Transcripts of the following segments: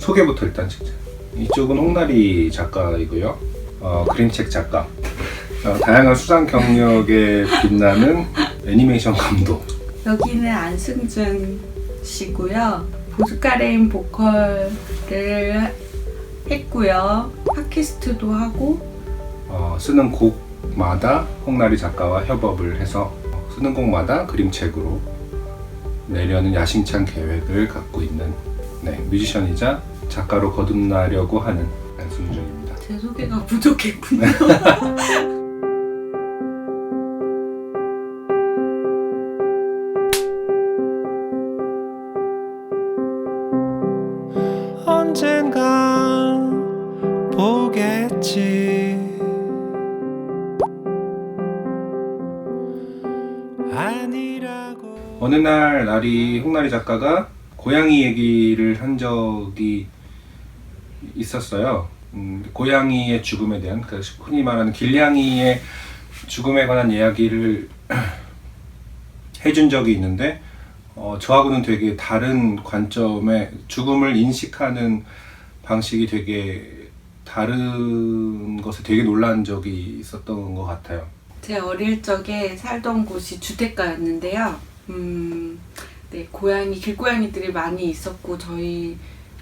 소개부터 일단 찍자. 이쪽은 홍나리 작가이고요. 그림책 작가. 다양한 수상 경력에 빛나는 애니메이션 감독. 여기는 안승준 씨고요. 보드카레인 보컬을 했고요. 팟캐스트도 하고 쓰는 곡마다 홍나리 작가와 협업을 해서 쓰는 곡마다 그림책으로 내려는 야심찬 계획을 갖고 있는 뮤지션이자 작가로 거듭나려고 하는 안승준입니다. 제 소개가 부족했군요. 언젠간 보겠지. 아니라고. 어느 날 홍나리 작가가 고양이 얘기를 한 적이 있었어요. 고양이의 죽음에 대한, 흔히 말하는 길냥이의 죽음에 관한 이야기를 해준 적이 있는데 저하고는 되게 다른 관점의 죽음을 인식하는 방식이 되게 다른 것에 되게 놀란 적이 있었던 것 같아요. 제 어릴 적에 살던 곳이 주택가였는데요. 길고양이들이 많이 있었고 저희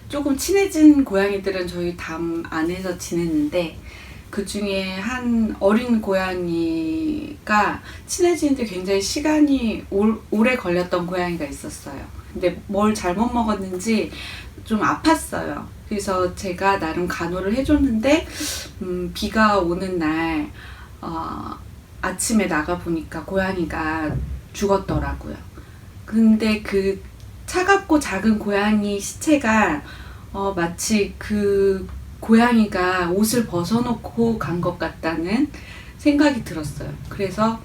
조금 친해진 고양이들은 저희 담 안에서 지냈는데 그 중에 한 어린 고양이가 친해지는데 굉장히 시간이 오래 걸렸던 고양이가 있었어요. 근데 뭘 잘못 먹었는지 좀 아팠어요. 그래서 제가 나름 간호를 해줬는데 비가 오는 날 아침에 나가보니까 고양이가 죽었더라고요. 근데 그 차갑고 작은 고양이 시체가 마치 그 고양이가 옷을 벗어놓고 간 것 같다는 생각이 들었어요. 그래서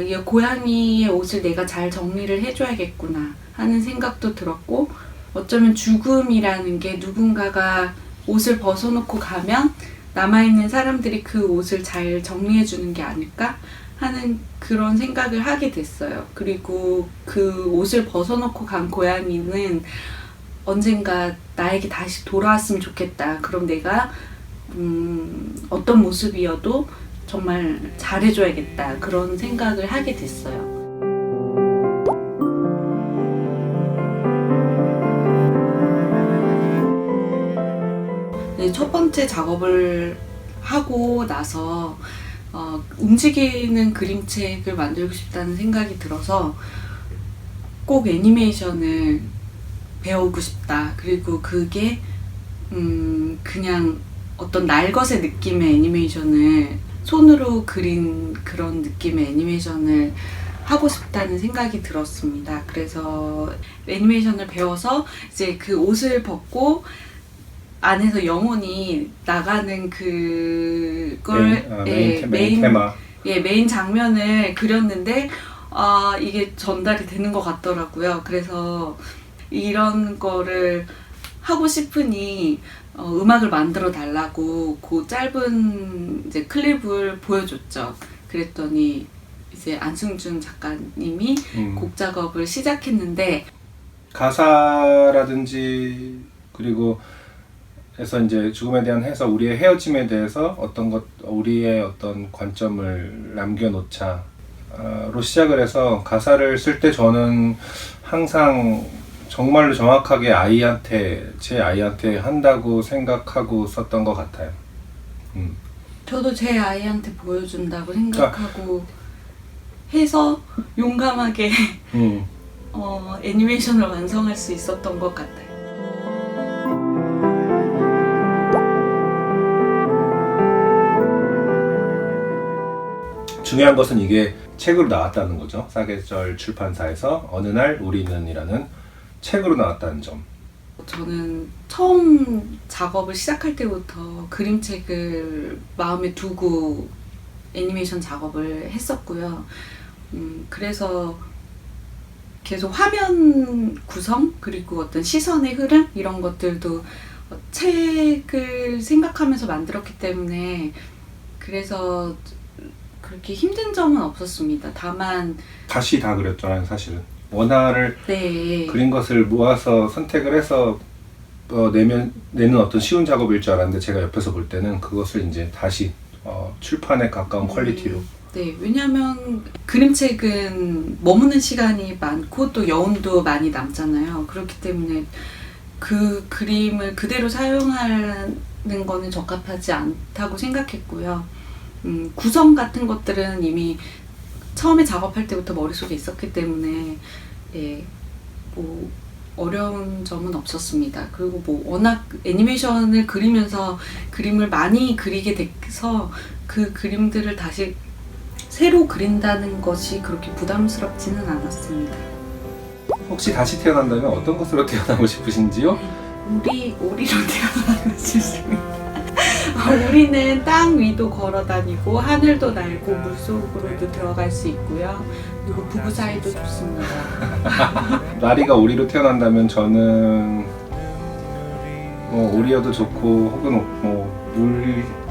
이 고양이의 옷을 내가 잘 정리를 해줘야겠구나 하는 생각도 들었고, 어쩌면 죽음이라는 게 누군가가 옷을 벗어놓고 가면 남아있는 사람들이 그 옷을 잘 정리해주는 게 아닐까 하는 그런 생각을 하게 됐어요. 그리고 그 옷을 벗어놓고 간 고양이는 언젠가 나에게 다시 돌아왔으면 좋겠다. 그럼 내가 어떤 모습이어도 정말 잘해줘야겠다. 그런 생각을 하게 됐어요. 첫 번째 작업을 하고 나서 움직이는 그림책을 만들고 싶다는 생각이 들어서 꼭 애니메이션을 배우고 싶다. 그리고 그게 그냥 어떤 날것의 느낌의 애니메이션을 손으로 그린 그런 느낌의 애니메이션을 하고 싶다는 생각이 들었습니다. 그래서 애니메이션을 배워서 이제 그 옷을 벗고 안에서 영혼이 나가는 그걸 메인 테마. 메인 장면을 그렸는데 이게 전달이 되는 것 같더라고요. 그래서 이런 거를 하고 싶으니 음악을 만들어 달라고 그 짧은 이제 클립을 보여줬죠. 그랬더니 이제 안승준 작가님이 곡 작업을 시작했는데, 가사라든지 그리고 해서 이제 죽음에 대한 해석, 우리의 헤어짐에 대해서 우리의 어떤 관점을 남겨놓자로 시작을 해서, 가사를 쓸 때 저는 항상 정말로 정확하게 제 아이한테 한다고 생각하고 썼던 것 같아요. 저도 제 아이한테 보여준다고 생각하고 해서 용감하게 애니메이션을 완성할 수 있었던 것 같아요. 중요한 것은 이게 책으로 나왔다는 거죠. 사계절 출판사에서 어느 날 우리는이라는 책으로 나왔다는 점. 저는 처음 작업을 시작할 때부터 그림책을 마음에 두고 애니메이션 작업을 했었고요. 그래서 계속 화면 구성, 그리고 어떤 시선의 흐름, 이런 것들도 책을 생각하면서 만들었기 때문에 그래서 그렇게 힘든 점은 없었습니다. 다만 다시 다 그렸잖아요, 사실은. 원화를 네. 그린 것을 모아서 선택을 해서 내는 어떤 쉬운 작업일 줄 알았는데 제가 옆에서 볼 때는 그것을 이제 다시 출판에 가까운 퀄리티로. 네, 왜냐하면 그림책은 머무는 시간이 많고 또 여운도 많이 남잖아요. 그렇기 때문에 그 그림을 그대로 사용하는 거는 적합하지 않다고 생각했고요. 구성 같은 것들은 이미 처음에 작업할 때부터 머릿속에 있었기 때문에 예, 뭐 어려운 점은 없었습니다. 그리고 뭐 워낙 애니메이션을 그리면서 그림을 많이 그리게 돼서 그 그림들을 다시 새로 그린다는 것이 그렇게 부담스럽지는 않았습니다. 혹시 다시 태어난다면 어떤 것으로 태어나고 싶으신지요? 오리로 태어나고 싶습니다. 우리는 땅 위도 걸어다니고 하늘도 날고 물속으로도 들어갈 수 있고요. 그리고 부부 사이도 좋습니다. 나리가 오리로 태어난다면 저는 오리여도 좋고 혹은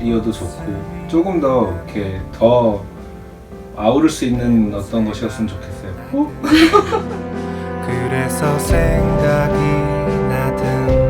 물이어도 좋고 조금 더 이렇게 더 아우를 수 있는 어떤 것이었으면 좋겠어요. 그래서 생각이 나든